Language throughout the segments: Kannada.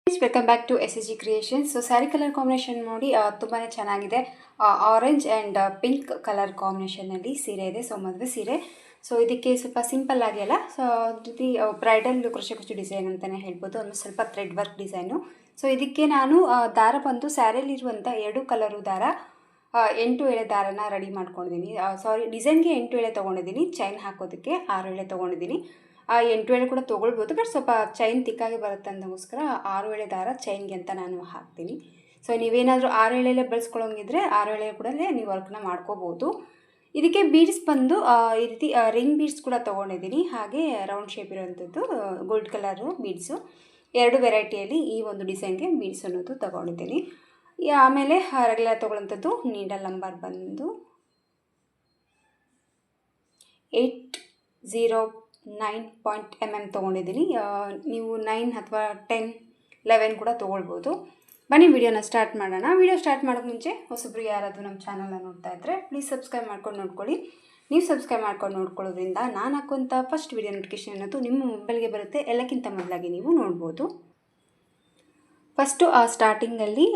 Welcome back to S S G creation. So sari colour combination ನೋಡಿ ತುಂಬಾ ಚೆನ್ನಾಗಿದೆ. ಆರೆಂಜ್ ಆ್ಯಂಡ್ ಪಿಂಕ್ ಕಲರ್ ಕಾಂಬಿನೇಷನಲ್ಲಿ ಸೀರೆ ಇದೆ. ಸೊ ಮದುವೆ ಸೀರೆ. ಸೊ ಇದಕ್ಕೆ ಸ್ವಲ್ಪ ಸಿಂಪಲ್ ಆಗಿ ಅಲ್ಲ, ಸೊ ಜೊತೆ ಬ್ರೈಡಲ್ ಕುಚ್ಚು ಡಿಸೈನ್ ಅಂತಲೇ ಹೇಳ್ಬೋದು. ಒಂದು ಸ್ವಲ್ಪ ಥ್ರೆಡ್ ವರ್ಕ್ ಡಿಸೈನು. ಸೊ ಇದಕ್ಕೆ ನಾನು ದಾರ ಬಂದು ಸ್ಯಾರಿಯಲ್ಲಿರುವಂಥ 2 ಕಲರು ದಾರ 8 ಎಳೆ ದಾರನ ರೆಡಿ ಮಾಡ್ಕೊಂಡಿದ್ದೀನಿ. ಡಿಸೈನ್ಗೆ 8 ಎಳೆ ತೊಗೊಂಡಿದ್ದೀನಿ. ಚೈನ್ ಹಾಕೋದಕ್ಕೆ 6 ಎಳೆ ತೊಗೊಂಡಿದ್ದೀನಿ. 8 ಎಳೆ ಕೂಡ ತೊಗೊಳ್ಬೋದು, ಬಟ್ ಸ್ವಲ್ಪ ಚೈನ್ ತಿಕ್ಕಾಗಿ ಬರುತ್ತೆ ಅಂದಗೋಸ್ಕರ 6 ಎಳೆ ದಾರ ಚೈನ್ಗೆ ಅಂತ ನಾನು ಹಾಕ್ತೀನಿ. ಸೊ ನೀವೇನಾದರೂ 6 ಎಳೆಯಲ್ಲೇ ಬಳಸ್ಕೊಳ್ಳೋಂಗಿದ್ರೆ 6 ಎಳೆ ಕೂಡ ನೀವು ವರ್ಕ್ನ ಮಾಡ್ಕೋಬೋದು. ಇದಕ್ಕೆ ಬೀಡ್ಸ್ ಬಂದು ಈ ರೀತಿ ರಿಂಗ್ ಬೀಡ್ಸ್ ಕೂಡ ತೊಗೊಂಡಿದ್ದೀನಿ. ಹಾಗೆ ರೌಂಡ್ ಶೇಪ್ ಇರೋವಂಥದ್ದು ಗೋಲ್ಡ್ ಕಲರು ಬೀಡ್ಸು 2 ವೆರೈಟಿಯಲ್ಲಿ ಈ ಒಂದು ಡಿಸೈನ್ಗೆ ಬೀಡ್ಸ್ ಅನ್ನೋದು ತೊಗೊಂಡಿದ್ದೀನಿ. ಆಮೇಲೆ ರೆಗ್ಯುಲರ್ ತೊಗೊಳ್ಳೋಂಥದ್ದು ನೀಡಲ್ ನಂಬರ್ ಬಂದು 809 ತೊಗೊಂಡಿದ್ದೀನಿ. ನೀವು 9 ಅಥವಾ 10, 11 ಕೂಡ ತೊಗೊಳ್ಬೋದು. ಬನ್ನಿ ವಿಡಿಯೋನ ಸ್ಟಾರ್ಟ್ ಮಾಡೋಣ. ವಿಡಿಯೋ ಸ್ಟಾರ್ಟ್ ಮಾಡೋಕ್ಕೆ ಮುಂಚೆ ಹೊಸಬ್ರು ಯಾರಾದರೂ ನಮ್ಮ ಚಾನಲ್ನ ನೋಡ್ತಾ ಇದ್ದರೆ ಪ್ಲೀಸ್ ಸಬ್ಸ್ಕ್ರೈಬ್ ಮಾಡ್ಕೊಂಡು ನೋಡ್ಕೊಳ್ಳಿ. ನೀವು ಸಬ್ಸ್ಕ್ರೈಬ್ ಮಾಡ್ಕೊಂಡು ನೋಡ್ಕೊಳ್ಳೋದ್ರಿಂದ ನಾನು ಹಾಕುವಂಥ ಫಸ್ಟ್ ವಿಡಿಯೋ ನೋಟಿಫಿಕೇಷನ್ ಅನ್ನೋದು ನಿಮ್ಮ ಮೊಬೈಲ್ಗೆ ಬರುತ್ತೆ. ಎಲ್ಲಕ್ಕಿಂತ ಮೊದಲಾಗಿ ನೀವು ನೋಡ್ಬೋದು. ಫಸ್ಟು ಸ್ಟಾರ್ಟಿಂಗಲ್ಲಿ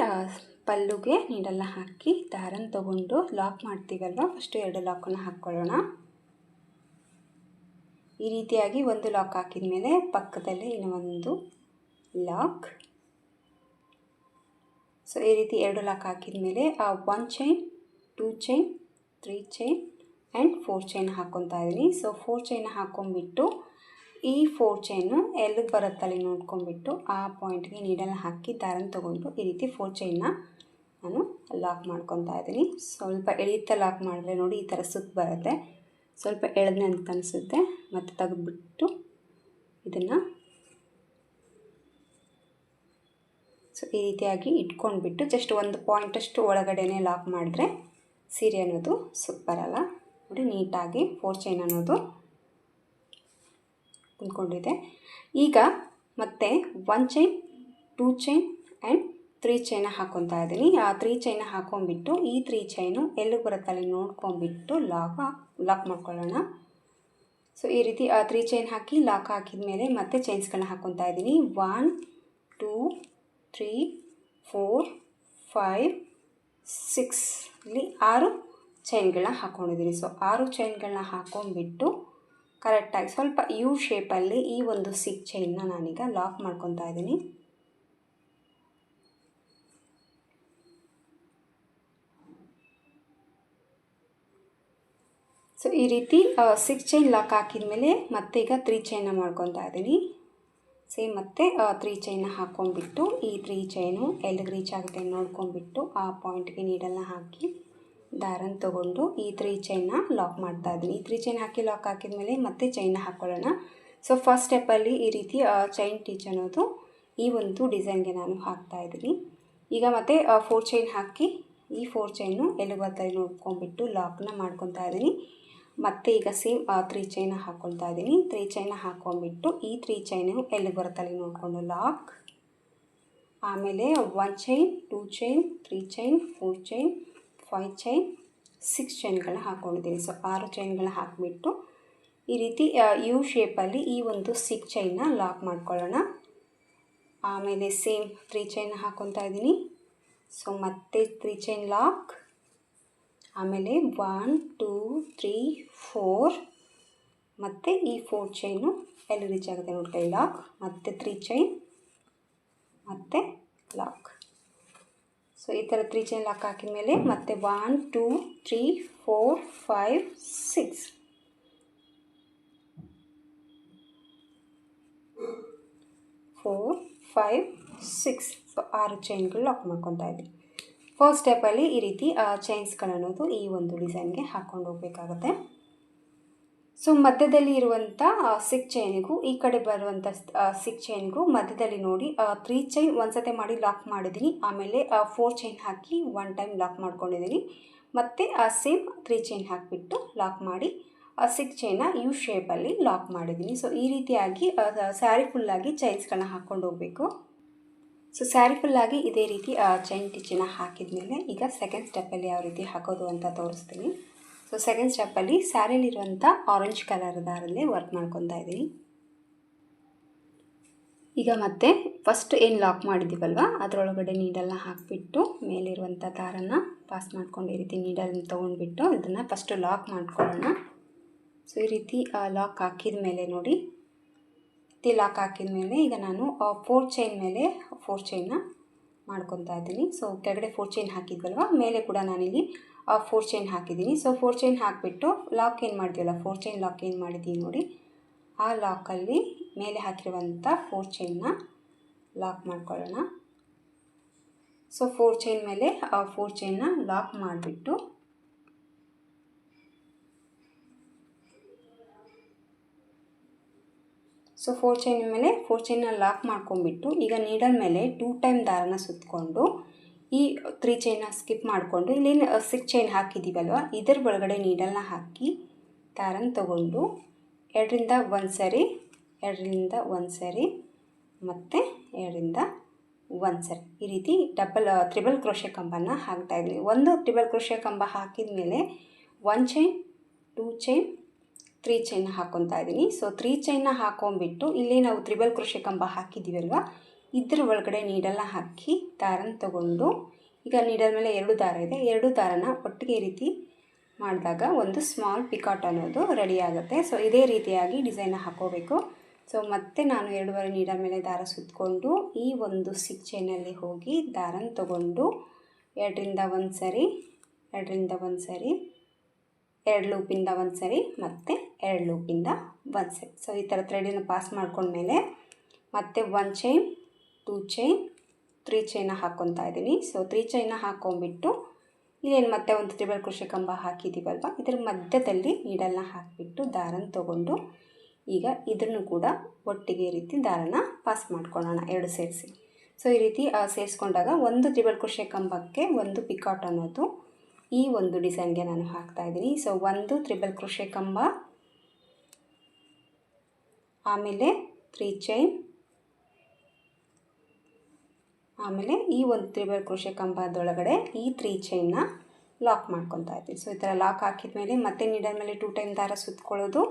ಪಲ್ಲುಗೆ ನೀಡಲ್ನ ಹಾಕಿ ದಾರನ ತೊಗೊಂಡು ಲಾಕ್ ಮಾಡ್ತೀವಲ್ವ, ಫಸ್ಟು 2 ಲಾಕನ್ನು ಹಾಕ್ಕೊಳ್ಳೋಣ. ಈ ರೀತಿಯಾಗಿ ಒಂದು ಲಾಕ್ ಹಾಕಿದ ಮೇಲೆ ಪಕ್ಕದಲ್ಲೇ ಇನ್ನೊಂದು ಲಾಕ್. ಸೊ ಈ ರೀತಿ 2 ಲಾಕ್ ಹಾಕಿದ ಮೇಲೆ 1 chain, 2 chain, 3 chain and 4 chain ಹಾಕ್ಕೊತಾ ಇದ್ದೀನಿ. ಸೊ 4 ಚೈನ್ ಹಾಕ್ಕೊಂಬಿಟ್ಟು ಈ 4 ಚೈನು ಎಲ್ಲಿಗೆ ಬರುತ್ತಲ್ಲಿ ನೋಡ್ಕೊಂಬಿಟ್ಟು ಆ ಪಾಯಿಂಟ್ಗೆ ನೀಡಲ್ನ ಹಾಕಿ ದಾರನ ತೊಗೊಂಡು ಈ ರೀತಿ 4 ಚೈನ್ನ ನಾನು ಲಾಕ್ ಮಾಡ್ಕೊತಾ ಇದ್ದೀನಿ. ಸ್ವಲ್ಪ ಎಳೀತಾ ಲಾಕ್ ಮಾಡಿದ್ರೆ ನೋಡಿ ಈ ಥರ ಸುತ್ತ ಬರುತ್ತೆ. ಸ್ವಲ್ಪ ಎಳೆದ್ನೆ ಅಂತ ಅನಿಸುತ್ತೆ. ಮತ್ತು ತೆಗೆದುಬಿಟ್ಟು ಇದನ್ನು ಸೊ ಈ ರೀತಿಯಾಗಿ ಇಟ್ಕೊಂಡ್ಬಿಟ್ಟು ಜಸ್ಟ್ 1 ಪಾಯಿಂಟಷ್ಟು ಒಳಗಡೆನೇ ಲಾಕ್ ಮಾಡಿದ್ರೆ ಸೀರೆ ಅನ್ನೋದು ಸುತ್ತ ಬರಲ್ಲ. ನೋಡಿ ನೀಟಾಗಿ 4 ಚೈನ್ ಅನ್ನೋದು ಕುಂತ್ಕೊಂಡಿದೆ. ಈಗ ಮತ್ತೆ 1 ಚೈನ್, 2 ಚೈನ್ ಆ್ಯಂಡ್ 3 ಚೈನ ಹಾಕ್ಕೊತಾ ಇದ್ದೀನಿ. ಆ 3 ಚೈನ ಹಾಕ್ಕೊಂಬಿಟ್ಟು ಈ 3 ಚೈನು ಎಲ್ಲಿಗೆ ಬರುತ್ತೆ ಅಲ್ಲಿ ನೋಡ್ಕೊಂಬಿಟ್ಟು ಲಾಕ್ ಮಾಡ್ಕೊಳ್ಳೋಣ. ಸೊ ಈ ರೀತಿ 3 ಚೈನ್ ಹಾಕಿ ಲಾಕ್ ಹಾಕಿದ ಮೇಲೆ ಮತ್ತೆ ಚೈನ್ಸ್ಗಳನ್ನ ಹಾಕ್ಕೊತಾ ಇದ್ದೀನಿ. 1, 2, 3, 4, 5, 6 ಇಲ್ಲಿ 6 ಚೈನ್ಗಳನ್ನ ಹಾಕ್ಕೊಂಡಿದ್ದೀನಿ. ಸೊ 6 ಚೈನ್ಗಳನ್ನ ಹಾಕ್ಕೊಂಬಿಟ್ಟು ಕರೆಕ್ಟಾಗಿ ಸ್ವಲ್ಪ ಯು ಶೇಪಲ್ಲಿ ಈ ಒಂದು 6 ಚೈನ್ನ ನಾನೀಗ ಲಾಕ್ ಮಾಡ್ಕೊತಾ ಇದ್ದೀನಿ. ಸೊ ಈ ರೀತಿ 6 ಚೈನ್ ಲಾಕ್ ಹಾಕಿದ ಮೇಲೆ ಮತ್ತೆ ಈಗ 3 ಚೈನ್ನ ಮಾಡ್ಕೊತಾ ಇದ್ದೀನಿ. ಸೇಮ್ ಮತ್ತೆ 3 ಚೈನ್ನ ಹಾಕ್ಕೊಂಬಿಟ್ಟು ಈ 3 ಚೈನು ಎಲ್ಲಿಗೆ ರೀಚ್ ಆಗುತ್ತೆ ನೋಡ್ಕೊಂಬಿಟ್ಟು ಆ ಪಾಯಿಂಟ್ಗೆ ನೀಡಲ್ನ ಹಾಕಿ ದಾರನ ತೊಗೊಂಡು ಈ 3 ಚೈನ್ನ ಲಾಕ್ ಮಾಡ್ತಾ ಇದ್ದೀನಿ. ಈ 3 ಚೈನ್ ಹಾಕಿ ಲಾಕ್ ಹಾಕಿದ ಮೇಲೆ ಮತ್ತೆ ಚೈನ್ನ ಹಾಕ್ಕೊಳ್ಳೋಣ. ಸೊ ಫಸ್ಟ್ ಸ್ಟೆಪ್ಪಲ್ಲಿ ಈ ರೀತಿ ಚೈನ್ ಟೀಚ್ ಅನ್ನೋದು ಈ ಒಂದು ಡಿಸೈನ್ಗೆ ನಾನು ಹಾಕ್ತಾ ಇದ್ದೀನಿ. ಈಗ ಮತ್ತೆ 4 ಚೈನ್ ಹಾಕಿ ಈ 4 ಚೈನು ಎಲ್ಲಿಗೆ ಬರ್ತಾ ನೋಡ್ಕೊಂಬಿಟ್ಟು ಲಾಕ್ನ ಮಾಡ್ಕೊತಾ ಇದ್ದೀನಿ. ಮತ್ತು ಈಗ ಸೇಮ್ 3 ಚೈನ ಹಾಕ್ಕೊಳ್ತಾ ಇದ್ದೀನಿ. 3 ಚೈನ ಹಾಕ್ಕೊಂಬಿಟ್ಟು ಈ 3 ಚೈನು ಎಲ್ಲಿಗೆ ಬರುತ್ತೆ ಅಲ್ಲಿ ನೋಡಿಕೊಂಡು ಲಾಕ್. ಆಮೇಲೆ 1 chain, 2 chain, 3 chain, 4 chain, 5 chain, 6 ಚೈನ್ಗಳನ್ನ ಹಾಕ್ಕೊಂಡಿದ್ದೀನಿ. ಸೊ 6 ಚೈನ್ಗಳನ್ನ ಹಾಕಿಬಿಟ್ಟು ಈ ರೀತಿ ಯು ಶೇಪಲ್ಲಿ ಈ ಒಂದು 6 ಚೈನ್ನ ಲಾಕ್ ಮಾಡ್ಕೊಳ್ಳೋಣ. ಆಮೇಲೆ ಸೇಮ್ 3 ಚೈನ ಹಾಕ್ಕೊತಾ ಇದ್ದೀನಿ. ಸೊ ಮತ್ತೆ 3 ಚೈನ್ ಲಾಕ್. ಆಮೇಲೆ 1, 2, 3, 4 ಮತ್ತು ಈ 4 ಚೈನು ಎಲ್ಲಿ ರೀಚ್ ಆಗುತ್ತೆ ನೋಡ್ಕೊಳ್ಳಿ ಲಾಕ್. ಮತ್ತು 3 ಚೈನ್ ಮತ್ತು ಲಾಕ್. ಸೊ ಈ ಥರ 3 ಚೈನ್ ಲಾಕ್ ಹಾಕಿದ ಮೇಲೆ ಮತ್ತೆ 1, 2, 3, 4, 5, 6 4, 5, 6 ಸೊ 6 ಚೈನ್ಗಳು ಲಾಕ್ ಮಾಡ್ಕೊತಾ ಇದ್ದೀನಿ. ಫಸ್ಟ್ ಸ್ಟೆಪ್ಪಲ್ಲಿ ಈ ರೀತಿ ಚೈನ್ಸ್ಗಳನ್ನೋದು ಈ ಒಂದು ಡಿಸೈನ್ಗೆ ಹಾಕ್ಕೊಂಡು ಹೋಗಬೇಕಾಗತ್ತೆ. ಸೊ ಮಧ್ಯದಲ್ಲಿ ಇರುವಂಥ 6 ಚೈನಿಗೂ ಈ ಕಡೆ ಬರುವಂಥ 6 ಚೈನ್ಗೂ ಮಧ್ಯದಲ್ಲಿ ನೋಡಿ 3 ಚೈನ್ ಒಂದ್ಸತಿ ಮಾಡಿ ಲಾಕ್ ಮಾಡಿದ್ದೀನಿ. ಆಮೇಲೆ 4 ಚೈನ್ ಹಾಕಿ 1 ಟೈಮ್ ಲಾಕ್ ಮಾಡ್ಕೊಂಡಿದ್ದೀನಿ. ಮತ್ತು ಸೇಮ್ 3 ಚೈನ್ ಹಾಕಿಬಿಟ್ಟು ಲಾಕ್ ಮಾಡಿ 6 ಚೈನ್ನ ಯು ಶೇಪಲ್ಲಿ ಲಾಕ್ ಮಾಡಿದ್ದೀನಿ. ಸೊ ಈ ರೀತಿಯಾಗಿ ಸ್ಯಾರಿ ಫುಲ್ಲಾಗಿ ಚೈನ್ಸ್ಗಳನ್ನ ಹಾಕ್ಕೊಂಡು ಹೋಗಬೇಕು. ಸೊ ಸ್ಯಾರಿ ಫುಲ್ಲಾಗಿ ಇದೇ ರೀತಿ ಚೈನ್ ಟಿಚ್ಚನ್ನ ಹಾಕಿದ ಮೇಲೆ ಈಗ ಸೆಕೆಂಡ್ ಸ್ಟೆಪ್ಪಲ್ಲಿ ಯಾವ ರೀತಿ ಹಾಕೋದು ಅಂತ ತೋರಿಸ್ತೀನಿ. ಸೊ ಸೆಕೆಂಡ್ ಸ್ಟೆಪ್ಪಲ್ಲಿ ಸ್ಯಾರಿಲಿರುವಂಥ ಆರೆಂಜ್ ಕಲರ್ ದಾರಲ್ಲೇ ವರ್ಕ್ ಮಾಡ್ಕೊತಾ ಇದ್ದೀನಿ. ಈಗ ಮತ್ತೆ ಫಸ್ಟ್ ಏನು ಲಾಕ್ ಮಾಡಿದ್ದೀವಲ್ವ ಅದರೊಳಗಡೆ ನೀಡಲ್ನ ಹಾಕಿಬಿಟ್ಟು ಮೇಲಿರುವಂಥ ದಾರನ ಪಾಸ್ ಮಾಡ್ಕೊಂಡು ಈ ರೀತಿ ನೀಡಲ್ನ ತೊಗೊಂಡ್ಬಿಟ್ಟು ಇದನ್ನು ಫಸ್ಟು ಲಾಕ್ ಮಾಡ್ಕೊಳ್ಳೋಣ. ಸೊ ಈ ರೀತಿ ಲಾಕ್ ಹಾಕಿದ ಮೇಲೆ ನೋಡಿ, ಲಾಕ್ ಹಾಕಿದ ಮೇಲೆ ಈಗ ನಾನು 4 ಚೈನ್ ಮೇಲೆ 4 ಚೈನ್ನ ಮಾಡ್ಕೊತಾ ಇದ್ದೀನಿ. ಸೊ ಕೆಳಗಡೆ 4 ಚೈನ್ ಹಾಕಿದ್ವಲ್ವ, ಮೇಲೆ ಕೂಡ ನಾನಿಲ್ಲಿ 4 ಚೈನ್ ಹಾಕಿದ್ದೀನಿ. ಸೊ 4 ಚೈನ್ ಹಾಕಿಬಿಟ್ಟು ಲಾಕ್ ಏನು ಮಾಡಿದ್ವಲ್ಲ 4 ಚೈನ್ ಲಾಕ್ ಏನು ಮಾಡಿದ್ದೀವಿ ನೋಡಿ, ಆ ಲಾಕಲ್ಲಿ ಮೇಲೆ ಹಾಕಿರುವಂಥ 4 ಚೈನ್ನ ಲಾಕ್ ಮಾಡ್ಕೊಳ್ಳೋಣ. ಸೊ 4 ಚೈನ್ ಮೇಲೆ 4 ಚೈನ್ನ ಲಾಕ್ ಮಾಡಿಬಿಟ್ಟು ಸೊ 4 ಚೈನ್ ಮೇಲೆ 4 ಚೈನ್ನ ಲಾಕ್ ಮಾಡ್ಕೊಂಡ್ಬಿಟ್ಟು ಈಗ ನೀಡಲ್ ಮೇಲೆ 2 ಟೈಮ್ ದಾರನ ಸುತ್ತಕೊಂಡು ಈ 3 ಚೈನ್ನ ಸ್ಕಿಪ್ ಮಾಡಿಕೊಂಡು ಇಲ್ಲೇನು 6 ಚೈನ್ ಹಾಕಿದ್ದೀವಲ್ವ ಇದರ ಒಳಗಡೆ ನೀಡಲ್ನ ಹಾಕಿ ದಾರನ ತೊಗೊಂಡು 2ರಿಂದ 1 ಸರಿ, 2ರಿಂದ 1 ಸರಿ ಮತ್ತು 2ರಿಂದ 1 ಸರಿ ಈ ರೀತಿ ತ್ರಿಬಲ್ ಕ್ರೋಶೆ ಕಂಬನ ಹಾಕ್ತಾಯಿದ್ದೀನಿ. ಒಂದು ತ್ರಿಬಲ್ ಕ್ರೋಶೆ ಕಂಬ ಹಾಕಿದ ಮೇಲೆ 1 ಚೈನ್, 2 ಚೈನ್, 3 ಚೈನ್ನ ಹಾಕ್ಕೊತಾ ಇದ್ದೀನಿ. ಸೊ 3 ಚೈನ್ನ ಹಾಕೊಂಡ್ಬಿಟ್ಟು ಇಲ್ಲಿ ನಾವು ತ್ರಿಬಲ್ ಕ್ರೋಶೆ ಕಂಬ ಹಾಕಿದ್ದೀವಲ್ವ ಇದ್ರ ಒಳಗಡೆ ನೀಡಲ್ನ ಹಾಕಿ ದಾರನ ತೊಗೊಂಡು ಈಗ ನೀಡಲ್ ಮೇಲೆ 2 ದಾರ ಇದೆ, 2 ದಾರನ ಒಟ್ಟಿಗೆ ಈ ರೀತಿ ಮಾಡಿದಾಗ ಒಂದು ಸ್ಮಾಲ್ ಪಿಕಾಟ್ ಅನ್ನೋದು ರೆಡಿ ಆಗುತ್ತೆ. ಸೊ ಇದೇ ರೀತಿಯಾಗಿ ಡಿಸೈನ್ನ ಹಾಕೋಬೇಕು. ಸೊ ಮತ್ತೆ ನಾನು 2.5 ನೀಡಲ್ ಮೇಲೆ ದಾರ ಸುತ್ತಕೊಂಡು ಈ ಒಂದು 6 ಚೈನಲ್ಲಿ ಹೋಗಿ ದಾರನ ತೊಗೊಂಡು 2ರಿಂದ 1 ಸರಿ, 2ರಿಂದ 1 ಸರಿ, 2 ಲೂಪಿಂದ 1 ಸರಿ ಮತ್ತು 2 ಲೂಪಿಂದ 1 ಸರಿ. ಸೊ ಈ ಥರ ಥ್ರೆಡನ್ನು ಪಾಸ್ ಮಾಡ್ಕೊಂಡ್ಮೇಲೆ ಮತ್ತೆ 1 ಚೈನ್, 2 ಚೈನ್, 3 ಚೈನ್ನ ಹಾಕ್ಕೊತಾ ಇದ್ದೀನಿ. ಸೊ 3 ಚೈನ್ನ ಹಾಕ್ಕೊಂಬಿಟ್ಟು ಇಲ್ಲೇನು ಮತ್ತೆ ಒಂದು ತ್ರಿಬಲ್ ಕ್ರೋಶೆ ಕಂಬ ಹಾಕಿದ್ದೀವಲ್ವ ಇದರ ಮಧ್ಯದಲ್ಲಿ ನೀಡಲ್ನ ಹಾಕಿಬಿಟ್ಟು ದಾರನ ತೊಗೊಂಡು ಈಗ ಇದನ್ನು ಕೂಡ ಒಟ್ಟಿಗೆ ಈ ರೀತಿ ದಾರನ ಪಾಸ್ ಮಾಡ್ಕೊಳ್ಳೋಣ 2 ಸೇರಿಸಿ. ಸೊ ಈ ರೀತಿ ಸೇರಿಸ್ಕೊಂಡಾಗ ಒಂದು ತ್ರಿಬಲ್ ಕ್ರೋಶೆ ಕಂಬಕ್ಕೆ ಒಂದು ಪಿಕಾಟ್ ಅನ್ನೋದು ಈ ಒಂದು ಡಿಸೈನ್ಗೆ ನಾನು ಹಾಕ್ತಾಯಿದ್ದೀನಿ. ಸೊ ಒಂದು ತ್ರಿಬಲ್ ಕ್ರೋಶೆ ಕಂಬ, ಆಮೇಲೆ 3 ಚೈನ್, ಆಮೇಲೆ ಈ ಒಂದು ತ್ರಿಬಲ್ ಕ್ರೋಶೆ ಕಂಬದೊಳಗಡೆ ಈ 3 ಚೈನ್ನ ಲಾಕ್ ಮಾಡ್ಕೊತಾ ಇದ್ದೀನಿ. ಸೊ ಈ ಥರ ಲಾಕ್ ಹಾಕಿದ ಮೇಲೆ ಮತ್ತೆ ನೀಡಲ್ ಮೇಲೆ 2 ಟೈಮ್ ದಾರ ಸುತ್ತಕೊಳ್ಳೋದು,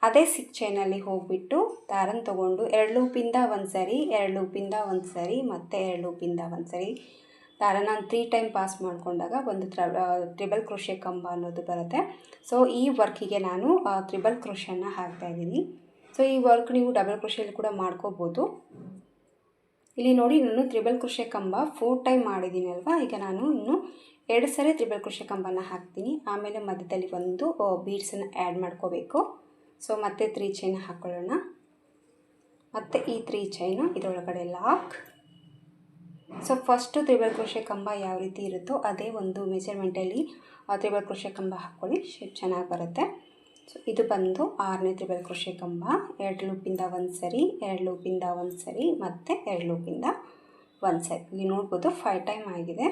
ಅದೇ 6 ಚೈನಲ್ಲಿ ಹೋಗಿಬಿಟ್ಟು ದಾರನ ತೊಗೊಂಡು 2 ಲೂಪಿಂದ 1 ಸರಿ, 2 ಲೂಪಿಂದ 1 ಸರಿ ಮತ್ತು 2 ಲೂಪಿಂದ 1 ಸರಿ ದಾರನ 3 ಟೈಮ್ ಪಾಸ್ ಮಾಡಿಕೊಂಡಾಗ ಒಂದು ತ್ರಿಬಲ್ ಕ್ರೋಶೆ ಕಂಬ ಅನ್ನೋದು ಬರುತ್ತೆ. ಸೊ ಈ ವರ್ಕಿಗೆ ನಾನು ತ್ರಿಬಲ್ ಕ್ರೋಶೆನ ಹಾಕ್ತಾಯಿದ್ದೀನಿ. ಸೊ ಈ ವರ್ಕ್ ನೀವು ಡಬಲ್ ಕ್ರೋಶೆಯಲ್ಲಿ ಕೂಡ ಮಾಡ್ಕೋಬೋದು. ಇಲ್ಲಿ ನೋಡಿ ನಾನು ತ್ರಿಬಲ್ ಕ್ರೋಶೆ ಕಂಬ 4 ಟೈಮ್ ಮಾಡಿದ್ದೀನಿ ಅಲ್ವಾ, ಈಗ ನಾನು ಇನ್ನು 2 ಸರಿ ತ್ರಿಬಲ್ ಕ್ರೋಶೆ ಕಂಬನ ಹಾಕ್ತೀನಿ. ಆಮೇಲೆ ಮಧ್ಯದಲ್ಲಿ ಒಂದು ಬೀಡ್ಸನ್ನು ಆ್ಯಡ್ ಮಾಡ್ಕೋಬೇಕು. ಸೊ ಮತ್ತೆ 3 ಚೈನ್ ಹಾಕ್ಕೊಳ್ಳೋಣ, ಮತ್ತು ಈ 3 ಚೈನು ಇದರೊಳಗಡೆ lock. So first triple crochet ಕಂಬ ಯಾವ ರೀತಿ ಇರುತ್ತೋ ಅದೇ ಒಂದು ಮೆಜರ್ಮೆಂಟಲ್ಲಿ ತ್ರಿಬಲ್ ಕ್ರೋಶೆ ಕಂಬ ಹಾಕ್ಕೊಳ್ಳಿ, ಶೇಪ್ ಚೆನ್ನಾಗಿ ಬರುತ್ತೆ. ಸೊ ಇದು ಬಂದು 6ನೇ ತ್ರಿಬಲ್ ಕ್ರೋಶೆ ಕಂಬ, 2 ಲೂಪಿಂದ 1 ಸರಿ, 2 ಲೂಪಿಂದ 1 ಸರಿ ಮತ್ತು 2 ಲೂಪಿಂದ 1 ಸರಿ. ಇಲ್ಲಿ ನೋಡ್ಬೋದು 5 ಟೈಮ್ ಆಗಿದೆ.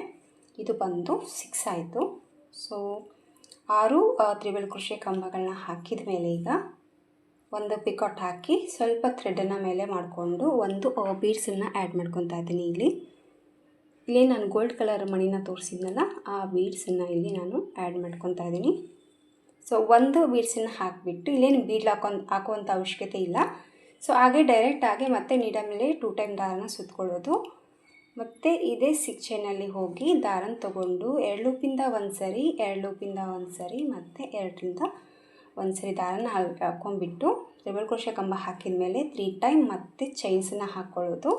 ಇದು ಬಂದು 6 ಆಯಿತು. ಸೊ 6 ತ್ರಿಬಲ್ ಕ್ರೋಶೆ ಕಂಬಗಳನ್ನ ಹಾಕಿದ ಮೇಲೆ ಈಗ ಒಂದು ಪಿಕಾಟ್ ಹಾಕಿ ಸ್ವಲ್ಪ ಥ್ರೆಡನ್ನು ಮೇಲೆ ಮಾಡಿಕೊಂಡು ಒಂದು ಬೀಡ್ಸನ್ನು ಆ್ಯಡ್ ಮಾಡ್ಕೊತಾ ಇದ್ದೀನಿ. ಇಲ್ಲಿ ನಾನು ಗೋಲ್ಡ್ ಕಲರ್ ಮಣಿನ ತೋರಿಸಿದ್ನಲ್ಲ ಆ ಬೀಡ್ಸನ್ನು ಇಲ್ಲಿ ನಾನು ಆ್ಯಡ್ ಮಾಡ್ಕೊತಾ ಇದ್ದೀನಿ. ಸೊ ಒಂದು ಬೀಡ್ಸನ್ನು ಹಾಕಿಬಿಟ್ಟು ಇಲ್ಲೇನು ಬೀಡ್ ಹಾಕುವಂಥ ಅವಶ್ಯಕತೆ ಇಲ್ಲ. ಸೊ ಹಾಗೆ ಡೈರೆಕ್ಟಾಗಿ ಮತ್ತೆ ನೀಡಲ್ ಮೇಲೆ 2 ಟೈಮ್ ದಾರನ ಸುತ್ತಕೊಳ್ಳೋದು, ಮತ್ತು ಇದೇ 6 ಚೈನಲ್ಲಿ ಹೋಗಿ ದಾರನ ತೊಗೊಂಡು 2 ಲೂಪಿಂದ 1 ಸರಿ, 2 ಲೂಪಿಂದ 1 ಸರಿ ಮತ್ತು 2ರಿಂದ 1 ಸರಿ ದಾರನ ಹಾಕ್ಕೊಂಡ್ಬಿಟ್ಟು ತ್ರಿಬಲ್ ಕ್ರೋಶೆ ಕಂಬ ಹಾಕಿದ ಮೇಲೆ 3 ಟೈಮ್ ಮತ್ತೆ ಚೈನ್ಸನ್ನು ಹಾಕ್ಕೊಳ್ಳೋದು,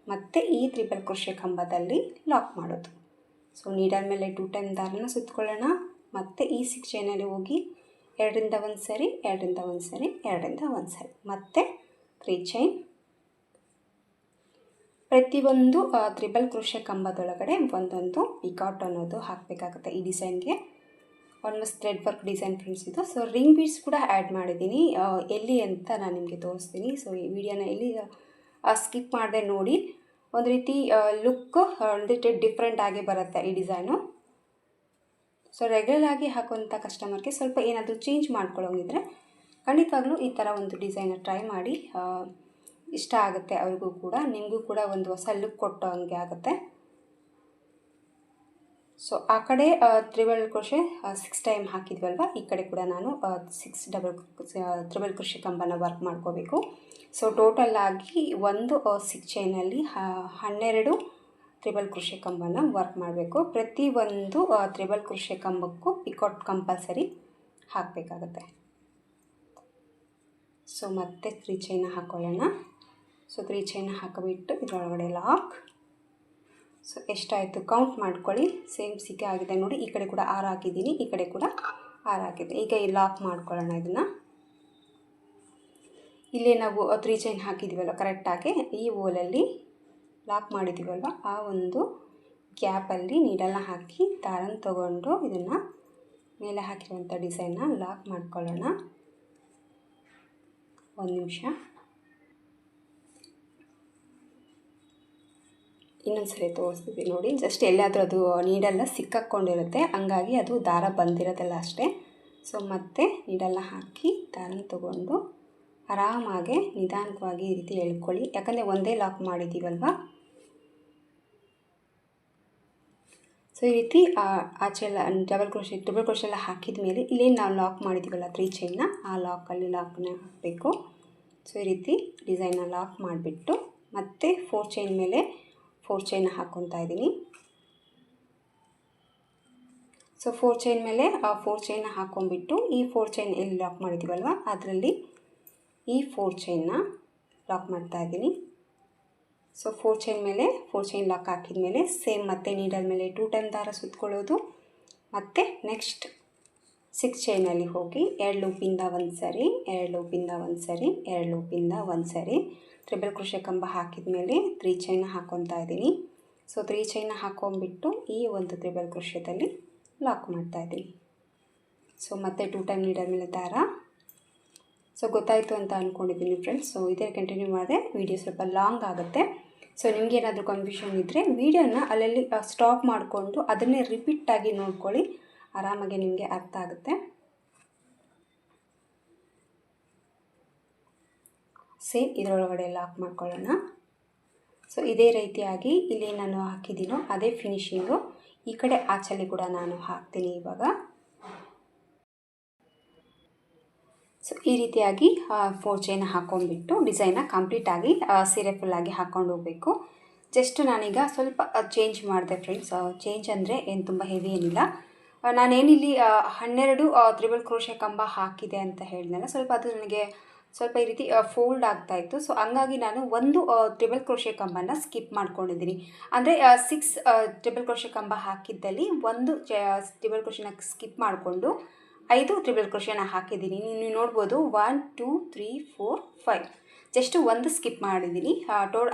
ಮತ್ತು ಈ ತ್ರಿಬಲ್ ಕ್ರೋಶೆ ಕಂಬದಲ್ಲಿ ಲಾಕ್ ಮಾಡೋದು. ಸೊ ನೀಡಲ್ ಮೇಲೆ 2 ಟೈಮ್ ದಾರನ ಸುತ್ತಕೊಳ್ಳೋಣ, ಮತ್ತು ಈ 6 ಚೈನಲ್ಲಿ ಹೋಗಿ 2ರಿಂದ 1 ಸರಿ, 2ರಿಂದ 1 ಸರಿ, 2ರಿಂದ 1 ಸರಿ ಮತ್ತು 3 ಚೈನ್. ಪ್ರತಿಯೊಂದು ತ್ರಿಬಲ್ ಕ್ರೋಶೆ ಕಂಬದೊಳಗಡೆ ಒಂದೊಂದು ಪಿಕಾಟ್ ಅನ್ನೋದು ಹಾಕಬೇಕಾಗುತ್ತೆ ಈ ಡಿಸೈನ್ಗೆ. Almost thread work design friends ಇದು. ಸೊ ರಿಂಗ್ ಬೀಡ್ಸ್ ಕೂಡ ಆ್ಯಡ್ ಮಾಡಿದ್ದೀನಿ, ಎಲ್ಲಿ ಅಂತ ನಾನು ನಿಮಗೆ ತೋರಿಸ್ತೀನಿ. ಸೊ ಈ ವಿಡಿಯೋನ ಎಲ್ಲಿ ಸ್ಕಿಪ್ ಮಾಡದೆ ನೋಡಿ. ಒಂದು ರೀತಿ ಲುಕ್ ಒಂದು ಡಿಫ್ರೆಂಟ್ ಆಗಿ ಬರುತ್ತೆ ಈ ಡಿಸೈನು. ಸೊ ರೆಗ್ಯುಲರ್ ಆಗಿ ಹಾಕುವಂಥ ಕಸ್ಟಮರ್ಗೆ ಸ್ವಲ್ಪ ಏನಾದರೂ ಚೇಂಜ್ ಮಾಡ್ಕೊಳ್ಳೋಂಗಿದ್ರೆ ಖಂಡಿತವಾಗ್ಲೂ ಈ ಥರ ಒಂದು ಡಿಸೈನ ಟ್ರೈ ಮಾಡಿ, ಇಷ್ಟ ಆಗುತ್ತೆ ಅವ್ರಿಗೂ ಕೂಡ, ನಿಮಗೂ ಕೂಡ ಒಂದು ಹೊಸ ಲುಕ್ ಕೊಟ್ಟೋ ಹಂಗೆ ಆಗುತ್ತೆ. ಸೊ ಆ ಕಡೆ ತ್ರಿಬಲ್ ಕ್ರೋಶೆ 6 ಟೈಮ್ ಹಾಕಿದ್ವಲ್ವ, ಈ ಕಡೆ ಕೂಡ ನಾನು 6 ತ್ರಿಬಲ್ ಕ್ರೋಶೆ ಕಂಬನ ವರ್ಕ್ ಮಾಡ್ಕೋಬೇಕು. ಸೊ ಟೋಟಲ್ ಆಗಿ ಒಂದು 6 ಚೈನಲ್ಲಿ 12 ತ್ರಿಬಲ್ ಕ್ರೋಶೆ ಕಂಬನ ವರ್ಕ್ ಮಾಡಬೇಕು. ಪ್ರತಿ ಒಂದು ತ್ರಿಬಲ್ ಕ್ರೋಶೆ ಕಂಬಕ್ಕೂ ಪಿಕಾಟ್ ಕಂಪಲ್ಸರಿ ಹಾಕಬೇಕಾಗುತ್ತೆ. ಸೊ ಮತ್ತೆ 3 ಚೈನ ಹಾಕೊಳ್ಳೋಣ. ಸೊ 3 ಚೈನ ಹಾಕಿಬಿಟ್ಟು ಇದರೊಳಗಡೆ ಲಾಕ್. ಸೊ ಎಷ್ಟಾಯಿತು ಕೌಂಟ್ ಮಾಡ್ಕೊಳ್ಳಿ. ಸೇಮ್ ಸಿಕ್ಕೆ ಆಗಿದೆ ನೋಡಿ. ಈ ಕಡೆ ಕೂಡ 6 ಹಾಕಿದ್ದೀನಿ, ಈ ಕಡೆ ಕೂಡ 6 ಹಾಕಿದೆ. ಈಗ ಈ ಲಾಕ್ ಮಾಡ್ಕೊಳ್ಳೋಣ. ಇದನ್ನು ಇಲ್ಲೇ ನಾವು 3 ಚೈನ್ ಹಾಕಿದ್ದೀವಲ್ಲ ಕರೆಕ್ಟಾಗಿ ಈ ಹೋಲಲ್ಲಿ ಲಾಕ್ ಮಾಡಿದ್ದೀವಲ್ವ, ಆ ಒಂದು ಗ್ಯಾಪಲ್ಲಿ ನೀಡಲ್ನ ಹಾಕಿ ದಾರನ ತಗೊಂಡು ಇದನ್ನು ಮೇಲೆ ಹಾಕಿರುವಂಥ ಡಿಸೈನ್ನ ಲಾಕ್ ಮಾಡ್ಕೊಳ್ಳೋಣ. ಒಂದು ನಿಮಿಷ. ಇನ್ನೊಂದ್ಸರಿ ತೋರಿಸ್ತಿದ್ವಿ ನೋಡಿ. ಜಸ್ಟ್ ಎಲ್ಲಾದರೂ ಅದು ನೀಡಲ್ಲ ಸಿಕ್ಕಾಕ್ಕೊಂಡಿರುತ್ತೆ, ಹಂಗಾಗಿ ಅದು ದಾರ ಬಂದಿರೋದಲ್ಲ ಅಷ್ಟೇ. ಸೊ ಮತ್ತೆ ನೀಡಲ್ನ ಹಾಕಿ ದಾರನ ತಗೊಂಡು ಆರಾಮಾಗಿ ನಿಧಾನವಾಗಿ ಈ ರೀತಿ ಎಳ್ಕೊಳ್ಳಿ. ಯಾಕಂದರೆ ಒಂದೇ ಲಾಕ್ ಮಾಡಿದ್ದೀವಲ್ವ. ಸೊ ಈ ರೀತಿ ಆಚೆಲ್ಲ ಟ್ರಿಬಲ್ ಕ್ರೋಶೆ ಎಲ್ಲ ಹಾಕಿದ ಮೇಲೆ ಇಲ್ಲೇನು ನಾವು ಲಾಕ್ ಮಾಡಿದ್ದೀವಲ್ಲ 3 ಚೈನ್ನ, ಆ ಲಾಕಲ್ಲಿ ಲಾಕ್ನ ಹಾಕಬೇಕು. ಸೊ ಈ ರೀತಿ ಡಿಸೈನ್ನ ಲಾಕ್ ಮಾಡಿಬಿಟ್ಟು ಮತ್ತೆ 4 ಚೈನ್ ಮೇಲೆ 4 ಚೈನ ಹಾಕ್ಕೊತಾ ಇದ್ದೀನಿ. ಸೊ 4 ಚೈನ್ ಮೇಲೆ 4 ಚೈನ ಹಾಕ್ಕೊಂಬಿಟ್ಟು ಈ 4 ಚೈನ್ ಎಲ್ಲಿ ಲಾಕ್ ಮಾಡಿದ್ದೀವಲ್ವ ಅದರಲ್ಲಿ ಈ 4 ಚೈನ್ನ ಲಾಕ್ ಮಾಡ್ತಾ ಇದ್ದೀನಿ. ಸೊ 4 ಚೈನ್ ಮೇಲೆ 4 ಚೈನ್ ಲಾಕ್ ಹಾಕಿದ ಮೇಲೆ ಸೇಮ್ ಮತ್ತೆ ನೀಡಲ್ ಮೇಲೆ 2 ಟೈಮ್ ದಾರ ಸುತ್ತಕೊಳ್ಳೋದು. ಮತ್ತು ನೆಕ್ಸ್ಟ್ 6 ಚೈನಲ್ಲಿ ಹೋಗಿ 2 ಲೂಪಿಂದ ಒಂದು ಸರಿ, 2 ಲೂಪಿಂದ ಒಂದು ಸರಿ, 2 ಲೂಪಿಂದ ಒಂದು ಸರಿ ಟ್ರಿಬಲ್ ಕ್ರೋಶೆ ಕಂಬ ಹಾಕಿದ ಮೇಲೆ 3 ಚೈನ ಹಾಕ್ಕೊತಾ ಇದ್ದೀನಿ. ಸೊ 3 ಚೈನ ಹಾಕ್ಕೊಂಬಿಟ್ಟು ಈ ಒಂದು ಟ್ರಿಬಲ್ ಕ್ರೋಶೆದಲ್ಲಿ ಲಾಕ್ ಮಾಡ್ತಾ ಇದ್ದೀನಿ. ಸೊ ಮತ್ತೆ 2 ಟೈಮ್ ನೀಡಲ್ ಮೇಲೆ ದಾರ. ಸೊ ಗೊತ್ತಾಯಿತು ಅಂತ ಅಂದ್ಕೊಂಡಿದ್ದೀನಿ ಫ್ರೆಂಡ್ಸ್. ಸೊ ಇದೇ ಕಂಟಿನ್ಯೂ ಮಾಡಿದೆ. ವಿಡಿಯೋ ಸ್ವಲ್ಪ ಲಾಂಗ್ ಆಗುತ್ತೆ. ಸೊ ನಿಮಗೇನಾದರೂ ಕನ್ಫ್ಯೂಷನ್ ಇದ್ದರೆ ವಿಡಿಯೋನ ಅಲ್ಲಲ್ಲಿ ಸ್ಟಾಪ್ ಮಾಡಿಕೊಂಡು ಅದನ್ನೇ ರಿಪೀಟಾಗಿ ನೋಡ್ಕೊಳ್ಳಿ, ಆರಾಮಾಗಿ ನಿಮಗೆ ಅರ್ಥ ಆಗುತ್ತೆ. ಸೇಮ್ ಇದರೊಳಗಡೆ ಲಾಕ್ ಮಾಡ್ಕೊಳ್ಳೋಣ. ಸೊ ಇದೇ ರೀತಿಯಾಗಿ ಇಲ್ಲಿ ನಾನು ಹಾಕಿದ್ದೀನೋ ಅದೇ ಫಿನಿಶಿಂಗು ಈ ಕಡೆ ಆಚೆಲಿ ಕೂಡ ನಾನು ಹಾಕ್ತೀನಿ ಇವಾಗ. ಸೊ ಈ ರೀತಿಯಾಗಿ 4 ಚೈನ ಹಾಕ್ಕೊಂಡ್ಬಿಟ್ಟು ಡಿಸೈನ್ನ ಕಂಪ್ಲೀಟಾಗಿ ಸೀರೆ ಫುಲ್ಲಾಗಿ ಹಾಕ್ಕೊಂಡು ಹೋಗಬೇಕು. ಜಸ್ಟ್ ನಾನೀಗ ಸ್ವಲ್ಪ ಚೇಂಜ್ ಮಾಡಿದೆ ಫ್ರೆಂಡ್ಸ್. ಚೇಂಜ್ ಅಂದರೆ ಏನು ತುಂಬ ಹೆವಿ ಏನಿಲ್ಲ. ನಾನೇನಿಲ್ಲಿ 12 ತ್ರಿಬಲ್ ಕ್ರೋಶೆ ಕಂಬ ಹಾಕಿದೆ ಅಂತ ಹೇಳಿದ್ನಲ್ಲ, ಸ್ವಲ್ಪ ಅದು ನನಗೆ ಸ್ವಲ್ಪ ಈ ರೀತಿ ಫೋಲ್ಡ್ ಆಗ್ತಾಯಿತ್ತು. ಸೊ ಹಂಗಾಗಿ ನಾನು ಒಂದು ಟ್ರಿಬಲ್ ಕ್ರೋಶೆ ಕಂಬನ ಸ್ಕಿಪ್ ಮಾಡ್ಕೊಂಡಿದ್ದೀನಿ. ಅಂದರೆ 6 ಟ್ರಿಬಲ್ ಕ್ರೋಶೆ ಕಂಬ ಹಾಕಿದ್ದಲ್ಲಿ ಒಂದು ಟ್ರಿಬಲ್ ಕ್ರೋಶೆನ ಸ್ಕಿಪ್ ಮಾಡಿಕೊಂಡು 5 ಟ್ರಿಬಲ್ ಕ್ರೋಶೆನ ಹಾಕಿದ್ದೀನಿ. ನೀವು ನೋಡ್ಬೋದು 1 2 3 4 5 ಜಸ್ಟ್ ಒಂದು ಸ್ಕಿಪ್ ಮಾಡಿದ್ದೀನಿ.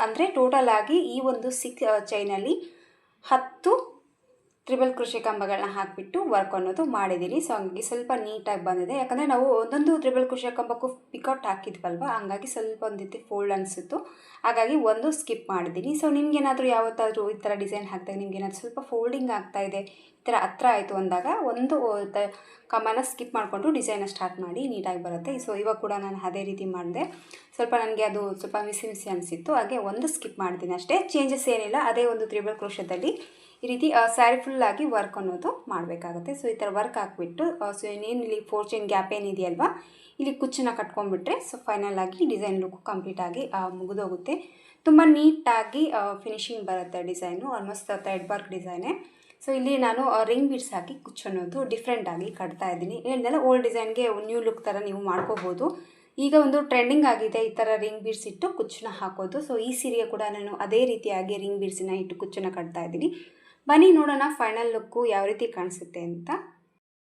ಅಂದರೆ ಟೋಟಲ್ ಆಗಿ ಈ ಒಂದು 6 ಚೈನಲ್ಲಿ 10 ಟ್ರಿಬಲ್ ಕ್ರೋಶೆ ಕಂಬಗಳನ್ನ ಹಾಕಿಬಿಟ್ಟು ವರ್ಕ್ ಅನ್ನೋದು ಮಾಡಿದ್ದೀನಿ. ಸೊ ಹಂಗಾಗಿ ಸ್ವಲ್ಪ ನೀಟಾಗಿ ಬಂದಿದೆ. ಯಾಕಂದರೆ ನಾವು ಒಂದೊಂದು ಟ್ರಿಬಲ್ ಕ್ರೋಶೆ ಕಂಬಕ್ಕೂ ಪಿಕೌಟ್ ಹಾಕಿದ್ವಲ್ವ, ಹಂಗಾಗಿ ಸ್ವಲ್ಪ ಒಂದು ರೀತಿ ಫೋಲ್ಡ್ ಅನಿಸಿತ್ತು, ಹಾಗಾಗಿ ಒಂದು ಸ್ಕಿಪ್ ಮಾಡಿದ್ದೀನಿ. ಸೊ ನಿಮ್ಗೇನಾದರೂ ಯಾವತ್ತಾದರೂ ಈ ಥರ ಡಿಸೈನ್ ಹಾಕಿದಾಗ ನಿಮ್ಗೇನಾದರೂ ಸ್ವಲ್ಪ ಫೋಲ್ಡಿಂಗ್ ಆಗ್ತಾಯಿದೆ, ಈ ಥರ ಹತ್ರ ಆಯಿತು ಅಂದಾಗ ಒಂದು ಕಂಬನ ಸ್ಕಿಪ್ ಮಾಡಿಕೊಂಡು ಡಿಸೈನ ಸ್ಟಾರ್ಟ್ ಮಾಡಿ ನೀಟಾಗಿ ಬರುತ್ತೆ. ಸೊ ಇವಾಗ ಕೂಡ ನಾನು ಅದೇ ರೀತಿ ಮಾಡಿದೆ. ಸ್ವಲ್ಪ ನನಗೆ ಅದು ಸ್ವಲ್ಪ ಮಿಸಿ ಅನಿಸಿತ್ತು, ಹಾಗೆ ಒಂದು ಸ್ಕಿಪ್ ಮಾಡ್ತೀನಿ ಅಷ್ಟೇ. ಚೇಂಜಸ್ ಏನಿಲ್ಲ. ಅದೇ ಒಂದು ಟ್ರಿಬಲ್ ಕ್ರೋಶದಲ್ಲಿ ಈ ರೀತಿ ಸ್ಯಾರಿ ಫುಲ್ಲಾಗಿ ವರ್ಕ್ ಅನ್ನೋದು ಮಾಡಬೇಕಾಗುತ್ತೆ. ಸೊ ಈ ಥರ ವರ್ಕ್ ಹಾಕ್ಬಿಟ್ಟು ಸೊ ಇನ್ನೇನು ಇಲ್ಲಿ 4 ಚೈನ್ ಗ್ಯಾಪ್ ಏನಿದೆಯಲ್ವ ಇಲ್ಲಿ ಕುಚ್ಚನ್ನ ಕಟ್ಕೊಂಡ್ಬಿಟ್ರೆ ಸೊ ಫೈನಲ್ ಆಗಿ ಡಿಸೈನ್ ಲುಕ್ ಕಂಪ್ಲೀಟಾಗಿ ಮುಗಿದೋಗುತ್ತೆ. ತುಂಬ ನೀಟಾಗಿ ಫಿನಿಶಿಂಗ್ ಬರುತ್ತೆ ಡಿಸೈನು. ಆಲ್ಮೋಸ್ಟ್ ಥ್ರೆಡ್ ವರ್ಕ್ ಡಿಸೈನೇ. ಸೊ ಇಲ್ಲಿ ನಾನು ರಿಂಗ್ ಬೀಡ್ಸ್ ಹಾಕಿ ಕುಚ್ಚು ಅನ್ನೋದು ಡಿಫ್ರೆಂಟಾಗಿ ಕಟ್ತಾ ಇದ್ದೀನಿ. ಹೇಳಿದೆಲ್ಲ ಓಲ್ಡ್ ಡಿಸೈನ್ಗೆ ನ್ಯೂ ಲುಕ್ ಥರ ನೀವು ಮಾಡ್ಕೋಬೋದು. ಈಗ ಒಂದು ಟ್ರೆಂಡಿಂಗ್ ಆಗಿದೆ ಈ ಥರ ರಿಂಗ್ ಬೀಡ್ಸ್ ಇಟ್ಟು ಕುಚ್ಚನ್ನ ಹಾಕೋದು. ಸೊ ಈ ಸೀರೆಗೆ ಕೂಡ ನಾನು ಅದೇ ರೀತಿಯಾಗಿ ರಿಂಗ್ ಬೀಡ್ಸನ್ನ ಇಟ್ಟು ಕುಚ್ಚನ್ನ ಕಟ್ತಾ ಇದ್ದೀನಿ. ಬನ್ನಿ ನೋಡೋಣ ಫೈನಲ್ ಲುಕ್ಕು ಯಾವ ರೀತಿ ಕಾಣಿಸುತ್ತೆ ಅಂತ.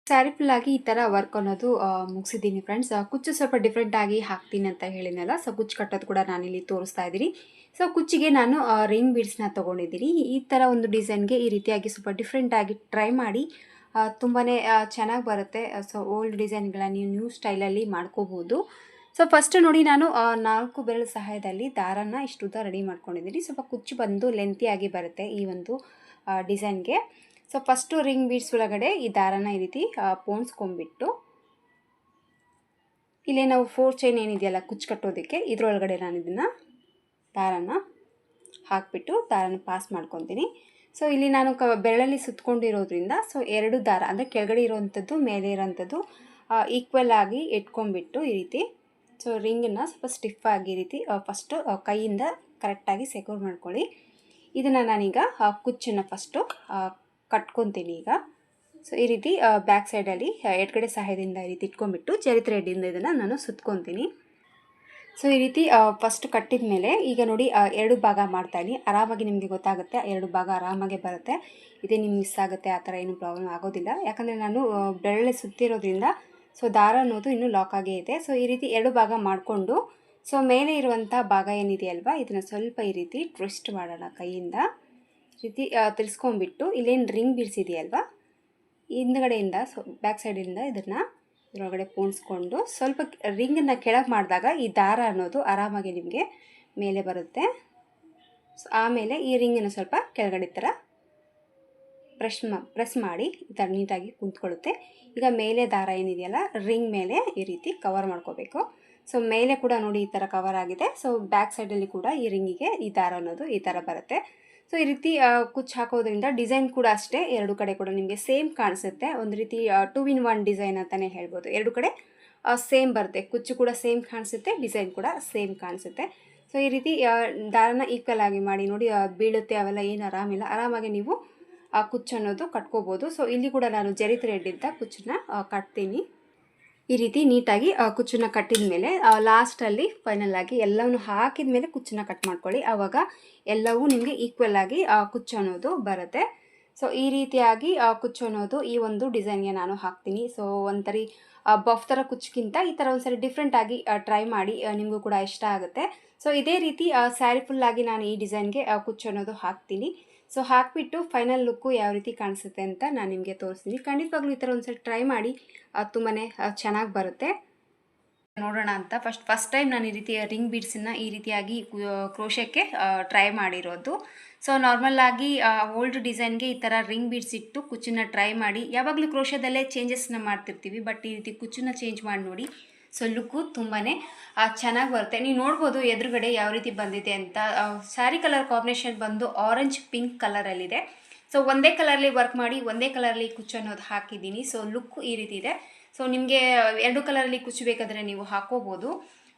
ಸ್ಯಾರಿ ಫುಲ್ಲಾಗಿ ಈ ಥರ ವರ್ಕ್ ಅನ್ನೋದು ಮುಗಿಸಿದ್ದೀನಿ ಫ್ರೆಂಡ್ಸ್. ಕುಚ್ಚು ಸ್ವಲ್ಪ ಡಿಫ್ರೆಂಟಾಗಿ ಹಾಕ್ತೀನಿ ಅಂತ ಹೇಳಿದ್ನಲ್ಲ, ಸೊ ಕುಚ್ಚು ಕಟ್ಟೋದು ಕೂಡ ನಾನಿಲ್ಲಿ ತೋರಿಸ್ತಾ ಇದ್ದೀನಿ. ಸೊ ಕುಚ್ಚಿಗೆ ನಾನು ರಿಂಗ್ ಬೀಡ್ಸ್ನ ತೊಗೊಂಡಿದ್ದೀನಿ. ಈ ಥರ ಒಂದು ಡಿಸೈನ್ಗೆ ಈ ರೀತಿಯಾಗಿ ಸ್ವಲ್ಪ ಡಿಫ್ರೆಂಟಾಗಿ ಟ್ರೈ ಮಾಡಿ, ತುಂಬಾ ಚೆನ್ನಾಗಿ ಬರುತ್ತೆ. ಸೊ ಓಲ್ಡ್ ಡಿಸೈನ್ಗಳನ್ನ ನೀವು ನ್ಯೂ ಸ್ಟೈಲಲ್ಲಿ ಮಾಡ್ಕೋಬೋದು. ಸೊ ಫಸ್ಟ್ ನೋಡಿ ನಾನು 4 ಬೆರಳು ಸಹಾಯದಲ್ಲಿ ದಾರನ ಇಷ್ಟು ಉದ್ದ ರೆಡಿ ಮಾಡ್ಕೊಂಡಿದ್ದೀನಿ. ಸ್ವಲ್ಪ ಕುಚ್ಚು ಬಂದು ಲೆಂತಿಯಾಗಿ ಬರುತ್ತೆ ಈ ಒಂದು ಡಿಸೈನ್ಗೆ. ಸೊ ಫಸ್ಟು ರಿಂಗ್ ಬೀಡ್ಸ್ ಒಳಗಡೆ ಈ ದಾರನ ಈ ರೀತಿ ಪೋಣಿಸ್ಕೊಂಡ್ಬಿಟ್ಟು ಇಲ್ಲೇ ನಾವು 4 ಚೈನ್ ಏನಿದೆಯಲ್ಲ ಕುಚ್ಚು ಕಟ್ಟೋದಕ್ಕೆ ಇದರೊಳಗಡೆ ನಾನು ಇದನ್ನು ದಾರನ ಹಾಕಿಬಿಟ್ಟು ದಾರನ ಪಾಸ್ ಮಾಡ್ಕೊತೀನಿ. ಸೊ ಇಲ್ಲಿ ನಾನು ಬೆರಳಲ್ಲಿ ಸುತ್ತಕೊಂಡಿರೋದ್ರಿಂದ ಸೊ 2 ದಾರ ಅಂದರೆ ಕೆಳಗಡೆ ಇರೋವಂಥದ್ದು ಮೇಲೆ ಇರೋವಂಥದ್ದು ಈಕ್ವಲ್ ಆಗಿ ಇಟ್ಕೊಂಡ್ಬಿಟ್ಟು ಈ ರೀತಿ ಸೊ ರಿಂಗನ್ನು ಸ್ವಲ್ಪ ಸ್ಟಿಫ್ ಆಗಿ ಈ ರೀತಿ ಫಸ್ಟು ಕೈಯಿಂದ ಕರೆಕ್ಟಾಗಿ ಸೆಕ್ಯೂರ್ ಮಾಡ್ಕೊಳ್ಳಿ. ಇದನ್ನು ನಾನೀಗ ಕುಚ್ಚನ್ನು ಫಸ್ಟು ಕಟ್ಕೊತೀನಿ ಈಗ. ಸೊ ಈ ರೀತಿ ಬ್ಯಾಕ್ ಸೈಡಲ್ಲಿ ಎಡಗಡೆ ಸಹಾಯದಿಂದ ಈ ರೀತಿ ಇಟ್ಕೊಂಡ್ಬಿಟ್ಟು ಜರಿ ಥ್ರೆಡ್ಡಿಂದ ಇದನ್ನು ನಾನು ಸುತ್ಕೊತೀನಿ. ಸೊ ಈ ರೀತಿ ಫಸ್ಟ್ ಕಟ್ಟಿದ ಮೇಲೆ ಈಗ ನೋಡಿ 2 ಭಾಗ ಮಾಡ್ತಾಯಿದ್ದೀನಿ. ಆರಾಮಾಗಿ ನಿಮಗೆ ಗೊತ್ತಾಗುತ್ತೆ, 2 ಭಾಗ ಆರಾಮಾಗೆ ಬರುತ್ತೆ. ಇದೇ ನಿಮ್ಗೆ ಮಿಸ್ ಆಗುತ್ತೆ ಆ ಥರ ಏನೂ ಪ್ರಾಬ್ಲಮ್ ಆಗೋದಿಲ್ಲ. ಯಾಕಂದರೆ ನಾನು ಬೆರಳೆ ಸುತ್ತಿರೋದ್ರಿಂದ ಸೊ ದಾರ ಅನ್ನೋದು ಇನ್ನೂ ಲಾಕ್ ಆಗೇ ಇದೆ. ಸೊ ಈ ರೀತಿ 2 ಭಾಗ ಮಾಡಿಕೊಂಡು ಸೊ ಮೇಲೆ ಇರುವಂಥ ಭಾಗ ಏನಿದೆಯಲ್ವ ಇದನ್ನು ಸ್ವಲ್ಪ ಈ ರೀತಿ ಟ್ವಿಸ್ಟ್ ಮಾಡೋಣ ಕೈಯಿಂದ. ಈ ರೀತಿ ತಿರ್ಸ್ಕೊಂಡ್ಬಿಟ್ಟು ಇಲ್ಲೇನು ರಿಂಗ್ ಬೀಳ್ಸಿದೆಯಲ್ವ ಹಿಂದ್ಗಡೆಯಿಂದ ಸೊ ಬ್ಯಾಕ್ ಸೈಡಿಂದ ಇದನ್ನು ಇದರೊಳಗಡೆ ಪೋಣಿಸ್ಕೊಂಡು ಸ್ವಲ್ಪ ರಿಂಗನ್ನು ಕೆಳಗೆ ಮಾಡಿದಾಗ ಈ ದಾರ ಅನ್ನೋದು ಆರಾಮಾಗಿ ನಿಮಗೆ ಮೇಲೆ ಬರುತ್ತೆ. ಸೊ ಆಮೇಲೆ ಈ ರಿಂಗನ್ನು ಸ್ವಲ್ಪ ಕೆಳಗಡೆ ಥರ ಪ್ರೆಸ್ ಮಾಡಿ ಈ ಥರ ನೀಟಾಗಿ ಕುಂತ್ಕೊಳ್ಳುತ್ತೆ. ಈಗ ಮೇಲೆ ದಾರ ಏನಿದೆಯಲ್ಲ ರಿಂಗ್ ಮೇಲೆ ಈ ರೀತಿ ಕವರ್ ಮಾಡ್ಕೋಬೇಕು. ಸೊ ಮೇಲೆ ಕೂಡ ನೋಡಿ ಈ ಥರ ಕವರ್ ಆಗಿದೆ. ಸೊ ಬ್ಯಾಕ್ ಸೈಡಲ್ಲಿ ಕೂಡ ಈ ರಿಂಗಿಗೆ ಈ ದಾರ ಅನ್ನೋದು ಈ ಥರ ಬರುತ್ತೆ. ಸೊ ಈ ರೀತಿ ಕುಚ್ಚು ಹಾಕೋದ್ರಿಂದ ಡಿಸೈನ್ ಕೂಡ ಅಷ್ಟೇ 2 ಕಡೆ ಕೂಡ ನಿಮಗೆ ಸೇಮ್ ಕಾಣಿಸುತ್ತೆ. ಒಂದು ರೀತಿ 2 in 1 ಡಿಸೈನ್ ಅಂತಲೇ ಹೇಳ್ಬೋದು. 2 ಕಡೆ ಸೇಮ್ ಬರುತ್ತೆ, ಕುಚ್ಚು ಕೂಡ ಸೇಮ್ ಕಾಣಿಸುತ್ತೆ, ಡಿಸೈನ್ ಕೂಡ ಸೇಮ್ ಕಾಣಿಸುತ್ತೆ. ಸೊ ಈ ರೀತಿ ದಾರನ ಈಕ್ವಲ್ ಆಗಿ ಮಾಡಿ ನೋಡಿ, ಬೀಳುತ್ತೆ ಅವೆಲ್ಲ ಏನು ಆರಾಮಿಲ್ಲ, ಆರಾಮಾಗಿ ನೀವು ಕುಚ್ಚು ಅನ್ನೋದು ಕಟ್ಕೋಬೋದು. ಸೊ ಇಲ್ಲಿ ಕೂಡ ನಾನು ಜರಿ ಥ್ರೆಡ್ಡಿಂದ ಕುಚ್ಚನ್ನ ಕಟ್ತೀನಿ. ಈ ರೀತಿ ನೀಟಾಗಿ ಕುಚ್ಚನ್ನ ಕಟ್ಟಿದ ಮೇಲೆ ಲಾಸ್ಟಲ್ಲಿ ಫೈನಲ್ ಆಗಿ ಎಲ್ಲವನ್ನು ಹಾಕಿದ ಮೇಲೆ ಕುಚ್ಚನ್ನ ಕಟ್ ಮಾಡ್ಕೊಳ್ಳಿ. ಆವಾಗ ಎಲ್ಲವೂ ನಿಮಗೆ ಈಕ್ವಲ್ ಆಗಿ ಕುಚ್ಚು ಅನ್ನೋದು ಬರುತ್ತೆ. ಸೊ ಈ ರೀತಿಯಾಗಿ ಕುಚ್ಚು ಅನ್ನೋದು ಈ ಒಂದು ಡಿಸೈನ್ಗೆ ನಾನು ಹಾಕ್ತೀನಿ. ಸೊ ಒಂಥರ ಬಫ್ ಥರ ಕುಚ್ಚಿಗಿಂತ ಈ ಥರ ಒಂದ್ಸರಿ ಡಿಫ್ರೆಂಟಾಗಿ ಟ್ರೈ ಮಾಡಿ, ನಿಮಗೂ ಕೂಡ ಇಷ್ಟ ಆಗುತ್ತೆ. ಸೊ ಇದೇ ರೀತಿ ಸ್ಯಾರಿ ಫುಲ್ಲಾಗಿ ನಾನು ಈ ಡಿಸೈನ್ಗೆ ಕುಚ್ಚು ಅನ್ನೋದು ಹಾಕ್ತೀನಿ. ಸೊ ಹಾಕಿಬಿಟ್ಟು ಫೈನಲ್ ಲುಕ್ಕು ಯಾವ ರೀತಿ ಕಾಣಿಸುತ್ತೆ ಅಂತ ನಾನು ನಿಮಗೆ ತೋರಿಸ್ತೀನಿ. ಖಂಡಿತವಾಗ್ಲೂ ಈ ಥರ ಒಂದ್ಸರಿ ಟ್ರೈ ಮಾಡಿ, ತುಂಬಾ ಚೆನ್ನಾಗಿ ಬರುತ್ತೆ. ನೋಡೋಣ ಅಂತ ಫಸ್ಟ್ ಟೈಮ್ ನಾನು ಈ ರೀತಿ ರಿಂಗ್ ಬೀಡ್ಸನ್ನು ಈ ರೀತಿಯಾಗಿ ಕ್ರೋಶಕ್ಕೆ ಟ್ರೈ ಮಾಡಿರೋದು. ಸೊ ನಾರ್ಮಲ್ಲಾಗಿ ಓಲ್ಡ್ ಡಿಸೈನ್ಗೆ ಈ ಥರ ರಿಂಗ್ ಬೀಡ್ಸ್ ಇಟ್ಟು ಕುಚ್ಚನ್ನ ಟ್ರೈ ಮಾಡಿ, ಯಾವಾಗಲೂ ಕ್ರೋಶದಲ್ಲೇ ಚೇಂಜಸ್ನ ಮಾಡ್ತಿರ್ತೀವಿ, ಬಟ್ ಈ ರೀತಿ ಕುಚ್ಚನ್ನ ಚೇಂಜ್ ಮಾಡಿ ನೋಡಿ. ಸೊ ಲುಕ್ಕು ತುಂಬಾ ಚೆನ್ನಾಗಿ ಬರುತ್ತೆ. ನೀವು ನೋಡ್ಬೋದು ಎದುರುಗಡೆ ಯಾವ ರೀತಿ ಬಂದಿದೆ ಅಂತ. ಸ್ಯಾರಿ ಕಲರ್ ಕಾಂಬಿನೇಷನ್ ಬಂದು ಆರೆಂಜ್ ಪಿಂಕ್ ಕಲರಲ್ಲಿದೆ. ಸೊ ಒಂದೇ ಕಲರ್ಲಿ ವರ್ಕ್ ಮಾಡಿ ಒಂದೇ ಕಲರ್ಲಿ ಕುಚ್ಚು ಅನ್ನೋದು ಹಾಕಿದ್ದೀನಿ. ಸೊ ಲುಕ್ಕು ಈ ರೀತಿ ಇದೆ. ಸೊ ನಿಮಗೆ 2 ಕಲರಲ್ಲಿ ಕುಚ್ಚು ಬೇಕಾದರೆ ನೀವು ಹಾಕೋಬೋದು.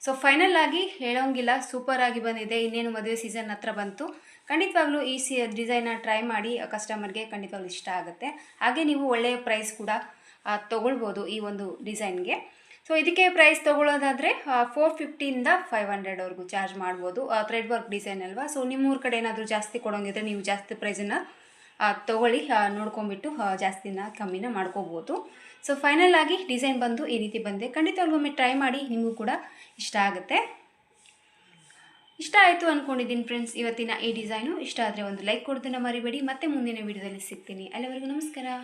ಸೊ ಫೈನಲ್ ಆಗಿ ಹೇಳೋಂಗಿಲ್ಲ, ಸೂಪರಾಗಿ ಬಂದಿದೆ. ಇನ್ನೇನು ಮದುವೆ ಸೀಸನ್ ಹತ್ರ ಬಂತು. ಖಂಡಿತವಾಗ್ಲೂ ಈ ಡಿಸೈನ್ನ ಟ್ರೈ ಮಾಡಿ, ಕಸ್ಟಮರ್ಗೆ ಖಂಡಿತವಾಗ್ಲೂ ಇಷ್ಟ ಆಗುತ್ತೆ. ಹಾಗೆ ನೀವು ಒಳ್ಳೆಯ ಪ್ರೈಸ್ ಕೂಡ ತೊಗೊಳ್ಬೋದು ಈ ಒಂದು ಡಿಸೈನ್ಗೆ. ಸೊ ಇದಕ್ಕೆ ಪ್ರೈಸ್ ತೊಗೊಳ್ಳೋದಾದರೆ 450ಇಂದ 500ವರೆಗೂ ಚಾರ್ಜ್ ಮಾಡ್ಬೋದು. ಥ್ರೆಡ್ ವರ್ಕ್ ಡಿಸೈನ್ ಅಲ್ವಾ. ಸೊ ನಿಮ್ಮೂರ ಕಡೆ ಏನಾದರೂ ಜಾಸ್ತಿ ಕೊಡೋಂಗಿದ್ರೆ ನೀವು ಜಾಸ್ತಿ ಪ್ರೈಸನ್ನು ತೊಗೊಳ್ಳಿ, ನೋಡ್ಕೊಂಬಿಟ್ಟು ಜಾಸ್ತಿನ ಕಮ್ಮಿನ ಮಾಡ್ಕೋಬೋದು. ಸೊ ಫೈನಲ್ ಆಗಿ ಡಿಸೈನ್ ಬಂದು ಈ ರೀತಿ ಬಂದೆ. ಖಂಡಿತವಾಗ್ಲೂ ಒಮ್ಮೆ ಟ್ರೈ ಮಾಡಿ, ನಿಮಗೂ ಕೂಡ ಇಷ್ಟ ಆಗುತ್ತೆ. ಇಷ್ಟ ಆಯಿತು ಅಂದ್ಕೊಂಡಿದ್ದೀನಿ ಫ್ರೆಂಡ್ಸ್ ಇವತ್ತಿನ ಈ ಡಿಸೈನು. ಇಷ್ಟ ಆದರೆ ಒಂದು ಲೈಕ್ ಕೊಡೋದನ್ನು ಮರಿಬೇಡಿ. ಮತ್ತೆ ಮುಂದಿನ ವಿಡಿಯೋದಲ್ಲಿ ಸಿಗ್ತೀನಿ. ಅಲ್ಲಿವರೆಗೂ ನಮಸ್ಕಾರ.